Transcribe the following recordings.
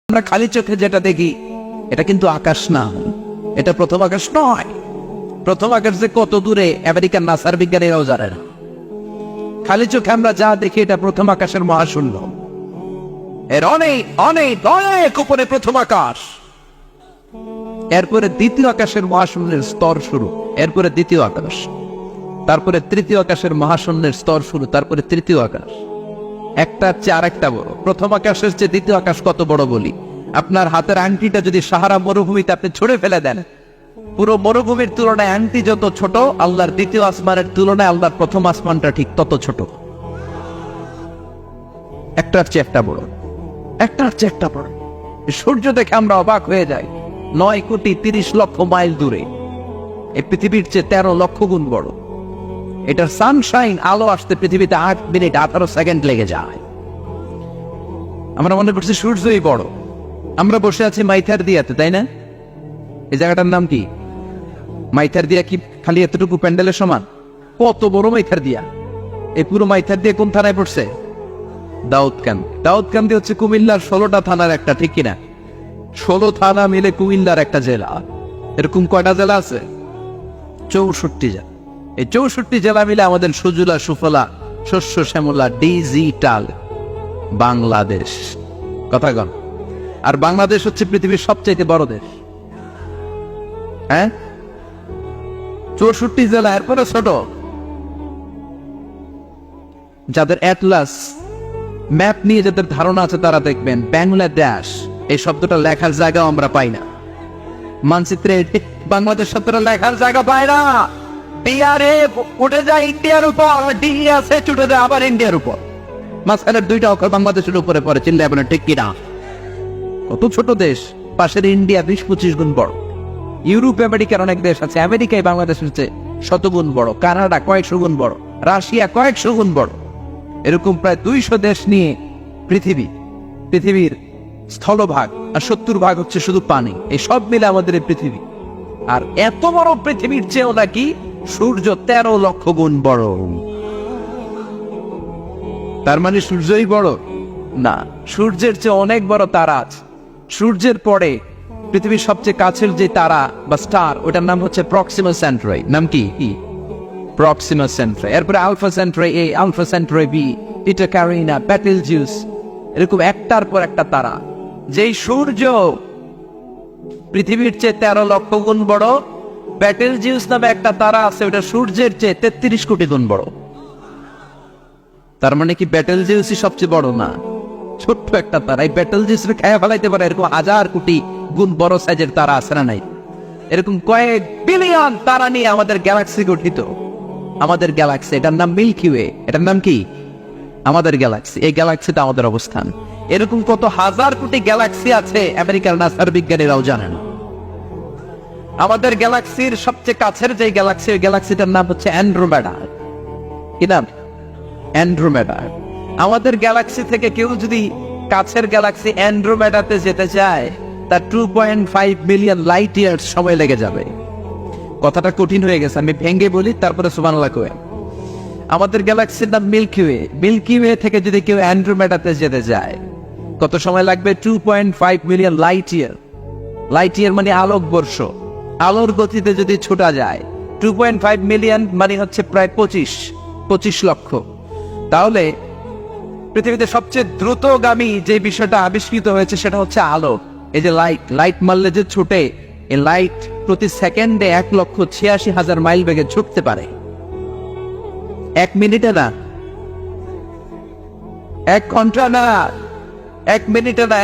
আমরা খালি চোখে যেটা দেখি এটা কিন্তু আকাশ না, এটা প্রথম আকাশ নয়। প্রথম আকাশ যে কত দূরে আমেরিকার নাসার বিজ্ঞানীরাও জানে না। খালি চোখে আমরা যা দেখি এটা প্রথম আকাশের মহাশূন্য, এর অনেক অনেক অনেক উপরে প্রথম আকাশ। এরপরে দ্বিতীয় আকাশের মহাশূন্যের স্তর শুরু, এরপরে দ্বিতীয় আকাশ, তারপরে তৃতীয় আকাশের মহাশূন্যের স্তর শুরু, তারপরে তৃতীয় আকাশ। একটার চেয়ে আরেকটা বড়। প্রথম আকাশের চেয়ে দ্বিতীয় আকাশ কত বড় বলি, আপনার হাতের আংটিটা যদি সাহারা মরুভূমিতে আপনি ছুঁড়ে ফেলে দেন, পুরো মরুভূমির তুলনায় আংটি যত ছোট, আল্লাহর দ্বিতীয় আসমানের তুলনায় আল্লাহর প্রথম আসমানটা ঠিক তত ছোট। একটার চেয়ে একটা বড়, একটার চেয়ে একটা বড়। সূর্য দেখে আমরা অবাক হয়ে যাই, 9,30,00,000 মাইল দূরে। এই পৃথিবীর চেয়ে 13 লক্ষ গুণ বড়। এটার সানশাইন, আলো আসতে পৃথিবীতে 8 মিনিট 18 সেকেন্ড লেগে যায়। আমরা মনে করছি সূর্যই বড়। আমরা বসে আছি মাইথার দিয়াতে, তাই না? এই জায়গাটার নাম কি? মাইথার দিয়া কি খালি এতটুকু প্যান্ডেলের সমান? কত বড় মাইথার দিয়া! এই পুরো মাইথার দিয়ে কোন থানায় পড়ছে? দাউদকান্দি। দাউদকান্দি হচ্ছে কুমিল্লার 16টা থানার একটা, ঠিক কিনা? 16 থানা মিলে কুমিল্লার একটা জেলা। এরকম কয়টা জেলা আছে? 64 জেলা। এই 64 জেলা মিলে আমাদের সুজলা সুফলা শস্য শ্যামলা ডিজিটাল বাংলাদেশ। কথা কন। আর বাংলাদেশ হচ্ছে পৃথিবীর সবচেয়ে বড় দেশ। হ্যাঁ, 64 জেলা, এরপরে ছোট। যাদের অ্যাটলাস ম্যাপ নিয়ে যাদের ধারণা আছে তারা দেখবেন বাংলাদেশ এই শব্দটা লেখার জায়গা আমরা পাই না। মানচিত্রে বাংলাদেশ শব্দটা লেখার জায়গা পায় না। বিহারে উঠে যায় ইন্ডিয়ার উপর, ডি আছে ছুটে যায় আবার ইন্ডিয়ার উপর। মাঝখানের 2টা অক্ষর বাংলাদেশের উপরে পড়ে, চিল্লায় বলেন ঠিক কিনা? কত ছোট দেশ। পাশের ইন্ডিয়া 20-25 গুণ বড়। ইউরোপ আমেরিকার অনেক দেশ আছে, আমেরিকায় বাংলাদেশের চেয়ে 100 গুণ বড়। কানাডা কয়েকশো গুণ বড়, রাশিয়া কয়েকশো গুণ বড়। এরকম প্রায় 200 দেশ নিয়ে পৃথিবীর স্থলভাগ, আর 70% হচ্ছে শুধু পানি। এই সব মিলে আমাদের এই পৃথিবী। আর এত বড় পৃথিবীর চেয়েও নাকি সূর্য 13 লক্ষ গুণ বড়। তার মানে সূর্যই বড় না, সূর্যের চেয়ে অনেক বড় তারা আছে। সূর্যের পরে পৃথিবীর সবচেয়ে কাছের যে তারা বা স্টার, ওটার নাম হচ্ছে প্রক্সিমা সেন্ট্রাই। নাম কি? প্রক্সিমা সেন্ট্রাই। এরপরে আলফা সেন্ট্রাই এ, আলফা সেন্ট্রাই বি, ইটা ক্যারিনা, বেটেলজিউস, এরকম একটার পর একটা তারা। যেই সূর্য পৃথিবীর চেয়ে 13 লক্ষ গুণ বড়, বেটেলজিউস নামে একটা তারা আছে, ওটা সূর্যের চেয়ে 33 কোটি গুণ বড়। তার মানে কি বেটেলজিউসই সবচেয়ে বড় না? ছোট্ট একটা তারা। এই বেটেলজিউস খেয়ে ফেলাইতে পারে এরকম 1000 কোটি গুণ বড় সাইজের তারা আছে না নাই? এরকম কয়েক বিলিয়ন তারা নিয়ে আমাদের গ্যালাক্সি গঠিত। আমাদের গ্যালাক্সি, এটার নাম মিল্কি ওয়ে। এটার নাম কি? আমাদের গ্যালাক্সি। এই গ্যালাক্সিতে আমাদের অবস্থান। এরকম কত হাজার কোটি গ্যালাক্সি আছে আমেরিকার নাসার বিজ্ঞানীরাও জানেন। আমাদের গ্যালাক্সির সবচেয়ে কাছের যে গ্যালাক্সি, ওই গ্যালাক্সিটার নাম হচ্ছে অ্যান্ড্রোমেডা। কি নাম? অ্যান্ড্রোমেডা। আমাদের গ্যালাক্সি থেকে কেউ যদি কাছের গ্যালাক্সি অ্যান্ড্রোমেডাতে যেতে চায়, তার 2.5 মিলিয়ন লাইট ইয়ার্স সময় লেগে যাবে। কথাটা কঠিন হয়ে গেছে, আমি ভেঙ্গে বলি, তারপরে সুবহানাল্লাহ কই। আমাদের গ্যালাক্সির নাম মিল্কি ওয়ে। মিল্কি ওয়ে থেকে যদি কেউ অ্যান্ড্রোমেডাতে যেতে যায়, কত সময় লাগবে? 2.5 million light year. Light year মানে আলোক বর্ষ। আলোর গতিতে যদি ছোটা যায়, 2.5 মিলিয়ন মানে হচ্ছে প্রায় 25 লক্ষ। তাহলে পৃথিবীতে সবচেয়ে দ্রুতগামী যে বিষয়টা আবিষ্কৃত হয়েছে সেটা হচ্ছে আলো। এই যে লাইট মারলে যে ছুটে, এই লাইট প্রতি সেকেন্ডে 1,86,000 মাইল বেগে ছুটতে পারে। 1 মিনিটে না, 1 ঘন্টা না, 1 মিনিটে না,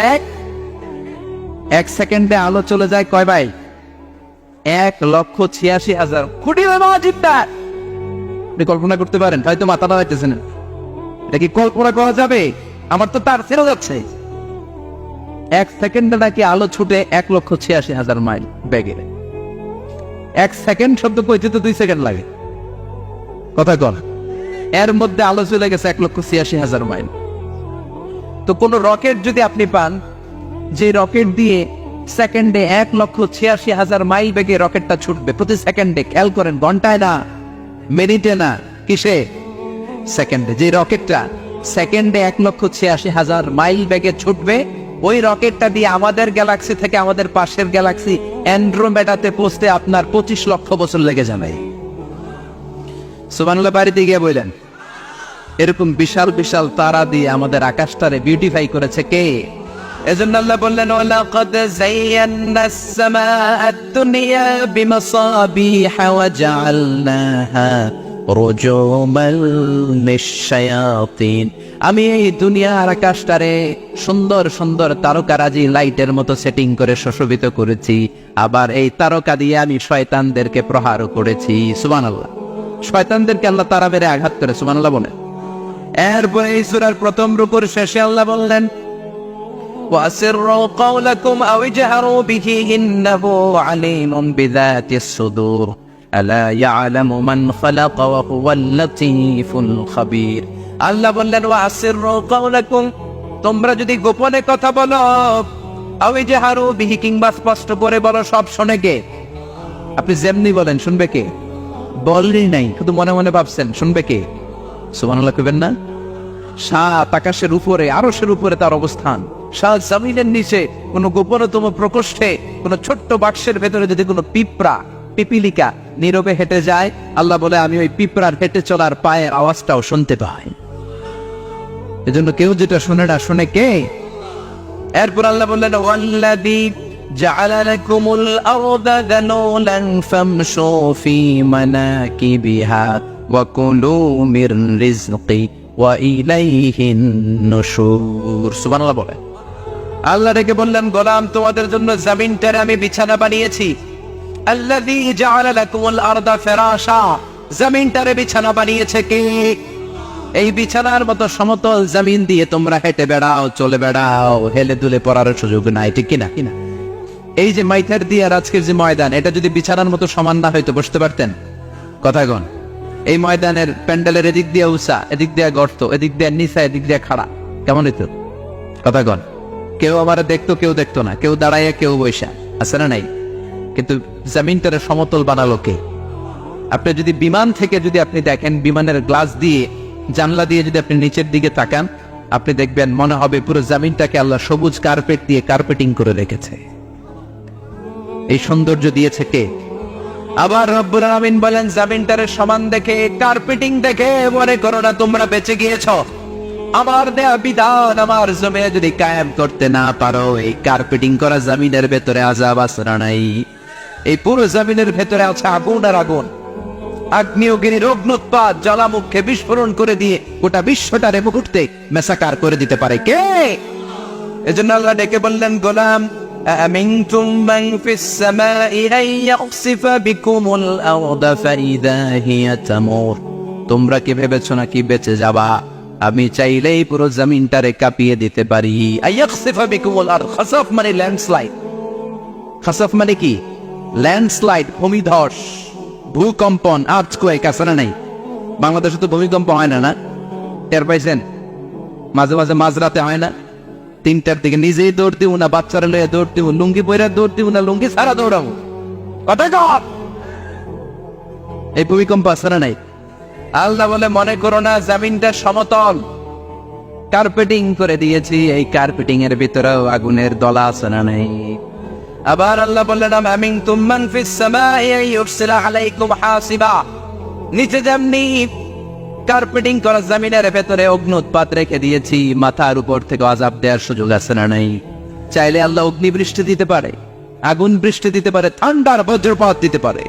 1 সেকেন্ডে আলো চলে যায় কয় মাইল? 1,86,000। কোটি মহাজিবদার। আপনি কল্পনা করতে পারেন? হয়তো মাথা নাড়াইতেছেন। এটা কি কল্পনা করা যাবে? আমার তো তার ছেড়ে যাচ্ছে। 1 সেকেন্ডে নাকি আলো ছুটে 1,86,000 মাইল বেগে। 1 সেকেন্ড শব্দ কইতে তো 2 সেকেন্ড লাগে। কথা কর। এর মধ্যে আলো চলে গেছে 1,86,000 মাইল। তো কোন রকেট যদি আপনি পান, যে রকেট দিয়ে সেকেন্ডে 1,86,000 মাইল বেগে রকেটটা ছুটবে প্রতি সেকেন্ডে, খেয়াল করেন, ঘন্টায় না, মিনিটে না, কিসে? সেকেন্ডে। যে রকেটটা সেকেন্ডে 1,86,000 মাইল বেগে ছুটবে, ওই রকেটটা দিয়ে আমাদের গ্যালাক্সি থেকে আমাদের পাশের গ্যালাক্সি অ্যান্ড্রোমেডাতে পৌঁছতে আপনার 25 লক্ষ বছর লেগে যাবে। সুবহানাল্লাহ বাড়িতে গিয়ে বললেন, এরকম বিশাল বিশাল তারা দিয়ে আমাদের আকাশটারে বিউটিফাই করেছে কে? এজন্য আল্লাহ বললেন, ওয়ালাকাদ যায়্যানাস সামাআদ দুনিয়া বিমাসাবিহা ওয়া জাআলনাহা রুজুমান লিশ-শায়াতিন। আমি এই দুনিয়ার আকাশটারে সুন্দর সুন্দর তারকারাজি লাইটের মতো সেটিং করে সুশোভিত করেছি। আবার এই তারকা দিয়ে আমি শয়তানদেরকে প্রহার করেছি। সুবহানাল্লাহ। শয়তানদেরকে আল্লাহ তারা মেরে আঘাত করে। সুবহানাল্লাহ বলে। এরপরে এই সূরার প্রথম রুকুর শেষে আল্লাহ বললেন, وَأَسِرُّوا قَوْلَكُمْ أَوْ اجْهَرُوا بِهِ إِنَّهُ عَلِيمٌ بِذَاتِ الصُّدُورِ أَلَا يَعْلَمُ مَنْ خَلَقَ وَهُوَ اللَّطِيفُ الْخَبِيرُ। আল্লাহ বললেন, وَأَسِرُّوا قَوْلَكُمْ, তোমরা যদি গোপনে কথা বলো, أَوْ اجْهَرُوا بِهِ, কিংবা স্পষ্ট করে বলো, সব শোনে কে? আপনি যেমনি বলেন শুনবে কে? বলেনই নাই, শুধু মনে মনে ভাবছেন, শুনবে কে? সুবহানাল্লাহ কইবেন না? সাত আকাশের উপরে, আরশের উপরে তার অবস্থান, সাত জমিনের নিচে কোন গোপনতম প্রকোষ্ঠে, কোন ছোট্ট বাক্সের ভেতরে যদি কোনো পিঁপড়া, পিপিলিকা নীরবে হেঁটে যায়, আল্লাহ বলে আমি ওই পিঁপড়ার হেঁটে চলার পায়ের আওয়াজটাও শুনতে পাই। এজন্য কেউ যেটা শুনে না, শুনে কে? এরপর আল্লাহ বললেন, ওয়াল্লাযী জাআলা লাকুমুল আরদা যালুলান ফামশু ফি মানাকিবিহা ওয়া কুলু মির রিজকি ওয়া ইলাইহিন নুশুর। সুবহানাল্লাহ বলে। আল্লাহ ডেকে বললেন, গোলাম তোমাদের জন্য জমিনটারে আমি বিছানা বানিয়েছি। আল্লাযী জাআলা লাকুমুল আরদা ফিরাশা, জমিনটারে বিছানা বানিয়েছে কে? এই বিছানার মতো সমতল জমিন দিয়ে তোমরা হেঁটে বেড়াও, চলে বেড়াও, হেলে দুলে পড়ার সুযোগ নাই, ঠিক কিনা? এই যে মাইথার দিয়ে আজকের যে ময়দান, এটা যদি বিছানার মতো সমান না হয়তো বসতে পারতেন? কথাগণ, এই ময়দানের প্যান্ডেলের এদিক দিয়ে উঁচা, এদিক দিয়ে গর্ত, এদিক দিয়ে নিচা, এদিক দিয়ে খাড়া, কেমন হইতো? কথাগণ, কেউ আমার দেখতো, কেউ দেখতো না, কেউ দাঁড়াইয়া, কেউ বৈশা, আছে না নাই? কিন্তু জমিনটারে সমতল বানালো কে? আপনি যদি বিমান থেকে যদি আপনি দেখেন, বিমানের গ্লাস দিয়ে, জানলা দিয়ে যদি আপনি নিচের দিকে তাকান, আপনি দেখবেন মনে হবে পুরো জমিনটাকে আল্লাহ সবুজ কার্পেট দিয়ে কার্পেটিং করে রেখেছে। এই সৌন্দর্য দিয়েছে কে? আবার রব্বুল আলামিন বলেন, জমিনটারে সমান দেখে, কার্পেটিং দেখে মনে করো না তোমরা বেঁচে গিয়েছো। আমার দেয়া বিধান আমার জমিনে যদি কায়েম করতে না পারো, এই কার্পেটিং করা জমিনের ভেতরে আযাব আসরা নাই। এই পুরো জমিনের ভেতরে আছে আগুন আর আগুন। আগ্নেয়গিরির অগ্নুৎপাত জ্বালামুখে বিস্ফোরণ করে দিয়ে গোটা বিশ্বটারে মুহূর্তে মেসাকার করে দিতে পারে কে? এজন্য আল্লাহ ডেকে বললেন, গোলাম أأمنتم من في السماء أن يخسف بكم الأرض فإذا هي تمور। তোমরা কি ভেবেছো নাকি বেঁচে যাবা? আমি চাইলেই পুরো জমিনটারে কাঁপিয়ে দিতে পারি। আইয়াখসিফা বিকুমুল আরদ, খাসাফ মানে ল্যান্ডস্লাইড। খাসাফ মানে কি? ল্যান্ডস্লাইড, ভূমিধস, ভূকম্পন, আর্থকোয়েক, আছে না নাই? বাংলাদেশে তো ভূমিকম্প হয় না, না? টের পাইছেন? মাঝে মাঝে মাঝরাতে হয় না? 3টার দিকে নিজেই দৌড় দিব না, বাচ্চারা লইয়া দৌড় দিব, লুঙ্গি পইরা দৌড় দিব না, লুঙ্গি ছাড়া দৌড়াবো। কথা কর। এই ভূমিকম্প আছে না নাই? আল্লাহ বলে, মনে করো না জমিনটা সমতল, কার্পেটিং করে দিয়েছি। এই কার্পেটিং এর ভিতরেও আগুনের দলা আছে না নাই? আবার আল্লাহ বললেন, আমিনতুম মান ফিস সামাই ইউরসিলা আলাইকুম হাসিবা। নিচে যেমনি কার্পেটিং করা জমিনের ভেতরে অগ্নুৎপাত রেখে দিয়েছি, মাথার উপর থেকে আযাব দেওয়ার সুযোগ আছে না নাই? চাইলে আল্লাহ অগ্নি বৃষ্টি দিতে পারে, আগুন বৃষ্টি দিতে পারে, ঠান্ডার বজ্রপাত দিতে পারে।